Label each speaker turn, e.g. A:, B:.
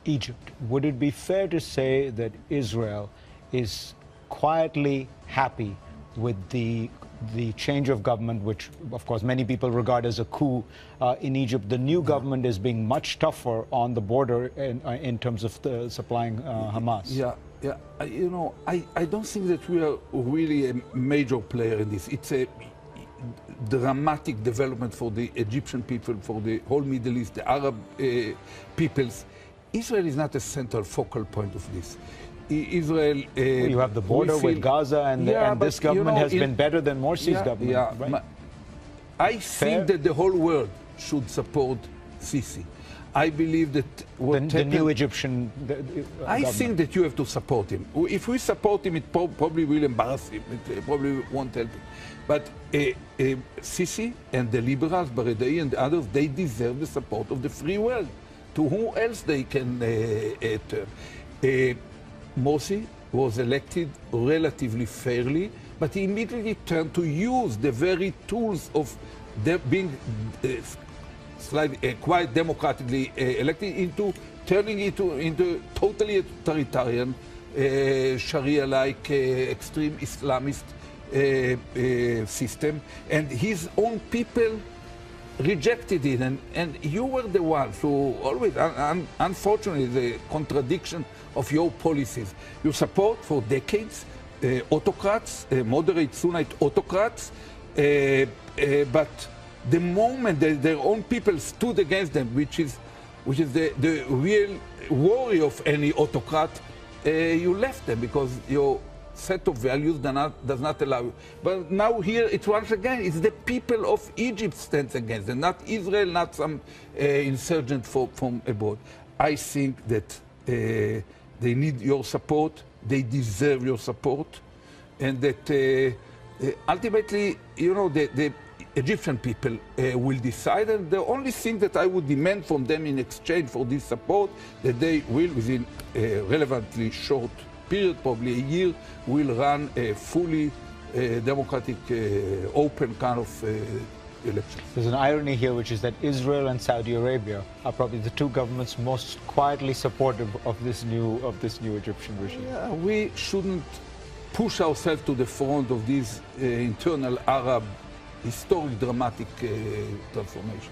A: Egypt, would it be fair to say that Israel is quietly happy with the change of government, which, of course, many people regard as a coup in Egypt? The new government is being much tougher on the border in terms of supplying Hamas.
B: Yeah. You know, I don't think that we are really a major player in this. It's a dramatic development for the Egyptian people, for the whole Middle East, the Arab peoples. Israel is not a central focal point of this. Israel...
A: you have the border with Gaza, and this government has been better than Morsi's government, right?
B: I think that the whole world should support Sisi. I believe that
A: the new Egyptian
B: I think that you have to support him. If we support him, it probably will embarrass him. It probably won't help him. But Sisi and the liberals, Baradaei and the others, they deserve the support of the free world. To who else they can turn? Morsi was elected relatively fairly, but he immediately turned to use the very tools of being quite democratically elected into turning it into totally authoritarian, Sharia-like, extreme Islamist system, and his own people rejected it, and you were the ones who always, unfortunately, the contradiction of your policies. You support for decades autocrats, moderate Sunnite autocrats, but the moment their own people stood against them, which is the real worry of any autocrat, you left them because your set of values does not allow you. But now here, it's once again, it's the people of Egypt stands against them, not Israel, not some insurgent from abroad. I think that they need your support, they deserve your support, and that ultimately, you know, the Egyptian people will decide, and the only thing that I would demand from them in exchange for this support, that they will, within a relevantly short period, probably a year, will run a fully democratic, open kind of election.
A: There's an irony here, which is that Israel and Saudi Arabia are probably the two governments most quietly supportive of this new Egyptian regime.
B: Yeah, we shouldn't push ourselves to the front of these internal Arab, historic, dramatic transformations.